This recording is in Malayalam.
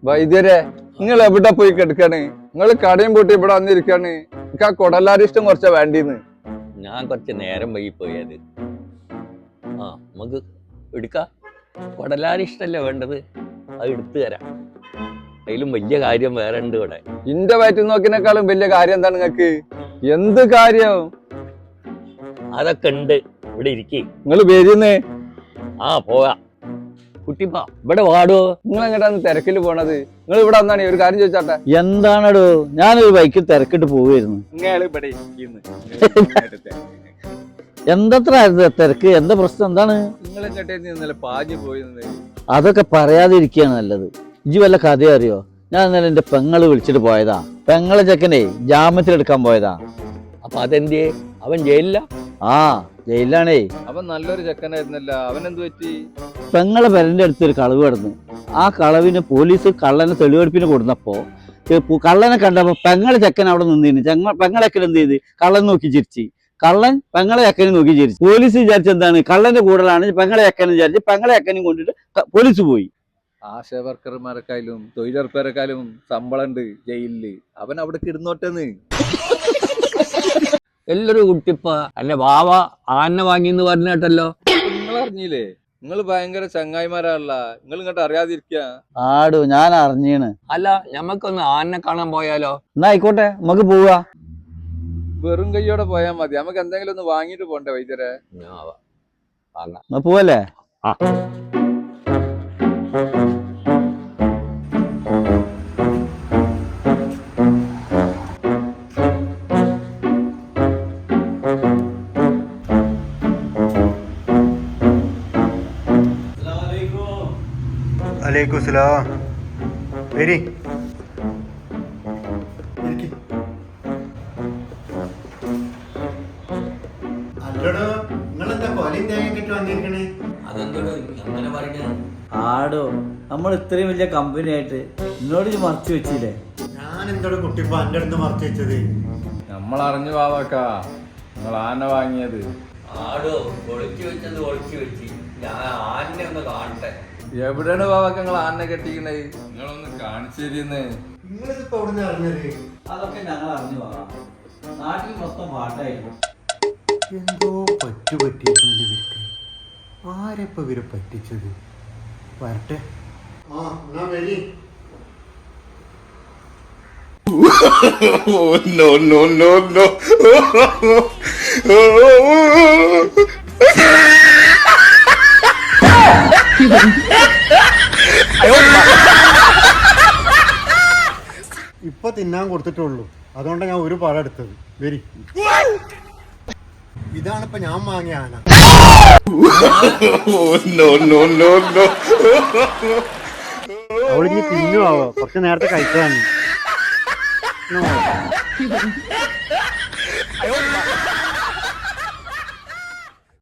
വൈദ്യരെ, നിങ്ങൾ എവിടെ പോയി കിടക്കാണ്? നിങ്ങൾ കടയും പൂട്ടി ഇവിടെ വന്നിരിക്കാണ്. എനിക്ക് ആ കൊടലാരിഷ്ടം കുറച്ചാ വേണ്ടിന്ന്. ഞാൻ കുറച്ച് നേരം വൈകിപ്പോയത്. നമുക്ക് എടുക്കാം. കൊടലാരിഷ്ടല്ലേ വേണ്ടത്, അത് എടുത്തു തരാം. അതിലും വലിയ കാര്യം വേറെ ഉണ്ട് ഇവിടെ. ഇന്റെ വയറ്റിൽ നോക്കിനേക്കാളും വലിയ കാര്യം എന്താണ് നിങ്ങക്ക്? എന്ത് കാര്യം? അതൊക്കെ ഉണ്ട്, ഇവിടെ ഇരിക്കേ. നിങ്ങൾ വരുന്നേ? പോവാ. കുട്ടിപ്പാ ഇവിടെ വാടോ. നിങ്ങൾ എങ്ങോട്ടാണ് തിരക്കില് പോണത്? നിങ്ങൾ ഇവിടെ വന്നാണ് ഒരു കാര്യം ചോദിച്ചാട്ടെ. എന്താണോ, ഞാനൊരു ബൈക്കിൽ തിരക്കിട്ട് പോവായിരുന്നു. എന്തത്ര തിരക്ക്? എന്താ പ്രശ്നം? എന്താണ്? നിങ്ങൾ എങ്ങോട്ടേ പാഞ്ഞു പോയിരുന്നത്? അതൊക്കെ പറയാതിരിക്കുകയാണ് നല്ലത്. ഇജ്ജ് വല്ല കഥ അറിയോ? ഞാൻ ഇന്നലെ എന്റെ പെങ്ങള് വിളിച്ചിട്ട് പോയതാ. പെങ്ങളെ ചെക്കനെ ജാമ്യത്തിലെടുക്കാൻ പോയതാ. അപ്പൊ അതെന്തേ? അവൻ ജയിലില്ല? ജയിലിലാണേ. അവൻ നല്ലൊരു ചെക്കനായിരുന്നല്ല, അവൻ എന്ത് പറ്റി? പെങ്ങളെ പെരന്റെ അടുത്തൊരു കളവ് കിടന്നു. ആ കളവിന് പോലീസ് കള്ളനെ തെളിവെടുപ്പിന് കൊടുന്നപ്പോ കള്ളനെ കണ്ടപ്പോ പെങ്ങളെ ചെക്കൻ അവിടെ നിന്നിരുന്നു. പെങ്ങളെക്കൻ എന്ത് ചെയ്ത്? കള്ളൻ നോക്കി ചിരിച്ച്. കള്ളൻ പെങ്ങളെ ചെക്കനെ നോക്കി ചിരിച്ചു. പോലീസ് വിചാരിച്ച എന്താണ്? കള്ളന്റെ കൂടലാണ് പെങ്ങളെ ചെക്കനെ വിചാരിച്ച് പെങ്ങളെ ചെക്കനും കൊണ്ടിട്ട് പോലീസ് പോയി. ആശാ വർക്കർമാരെക്കാളും തൊഴിലുറപ്പേരെക്കാളും ശമ്പളം ഉണ്ട് ജയിലില്. അവൻ അവിടെ കിടന്നോട്ടെന്ന്. എല്ലാരും കുട്ടിപ്പ അല്ലെ വാവ ആന വാങ്ങിന്ന് പറഞ്ഞിട്ടല്ലോ. നിങ്ങൾ അറിഞ്ഞില്ലേ? നിങ്ങൾ ഭയങ്കര ചങ്ങായിമാരല്ല. നിങ്ങൾ ഇങ്ങോട്ട് അറിയാതിരിക്ക. ഞാൻ അറിഞ്ഞീണ്. അല്ല, ഞമ്മക്കൊന്ന് ആനെ കാണാൻ പോയാലോ? എന്നാ ആയിക്കോട്ടെ, നമുക്ക് പോവാ. വെറും കൈയോടെ പോയാൽ മതി. നമുക്ക് എന്തെങ്കിലും ഒന്ന് വാങ്ങിട്ട് പോണ്ടേ വൈദ്യരെ? പോവല്ലേ? അലൈക്കും സലാം. വരി. അല്ലടോ, നിങ്ങളെന്താ കൊലയും തേങ്ങ കിട്ടി വന്നിരിക്കണേ? ആടോ, നമ്മൾ ഇത്രയും വലിയ കമ്പനി ആയിട്ട് എന്നോട് മറച്ചു വെച്ചില്ലേ? ഞാൻ എന്തോടെ കുട്ടിപ്പ എന്റെ അടുത്ത് മറച്ചു വെച്ചത്? നമ്മൾ അറിഞ്ഞു വാവാക്കാ നിങ്ങൾ ആന വാങ്ങിയത്. ആടോ, ഒളിച്ചു വെച്ചത് ഒളിച്ചു വെച്ച്. ഞാൻ ആനെ ഒന്ന് കാണട്ടെ. എവിടെയാണ് വാവാക്ക നിങ്ങൾ ആനെ കെട്ടിക്കണേ? നിങ്ങളൊന്ന് കാണിച്ചു തരുന്നേ. നിങ്ങളിതിപ്പോ എവിടെ നിന്ന് അറിഞ്ഞത്? അതൊക്കെ ഞങ്ങൾ അറിഞ്ഞു പോകാം. നാട്ടിൽ മൊത്തം പാട്ടായിരുന്നു. എന്തോ പറ്റിയിട്ടുണ്ട് ഇവർക്ക്. ആരെപ്പ ഇവരെ പറ്റിച്ചത്? വരട്ടെ. എന്നാ വരി. No, no, no, no. ഇപ്പൊ തിന്നാൻ കൊടുത്തിട്ടുള്ളൂ, അതുകൊണ്ടാണ് ഞാൻ ഒരു പഴം എടുത്തത്. വരി. ഇതാണിപ്പോ ഞാൻ വാങ്ങിയ ആന. No, no, no, no. അവളിനി തിന്നുവാവോ? കുറച്ച് നേരത്തെ കഴിച്ചതാണ്.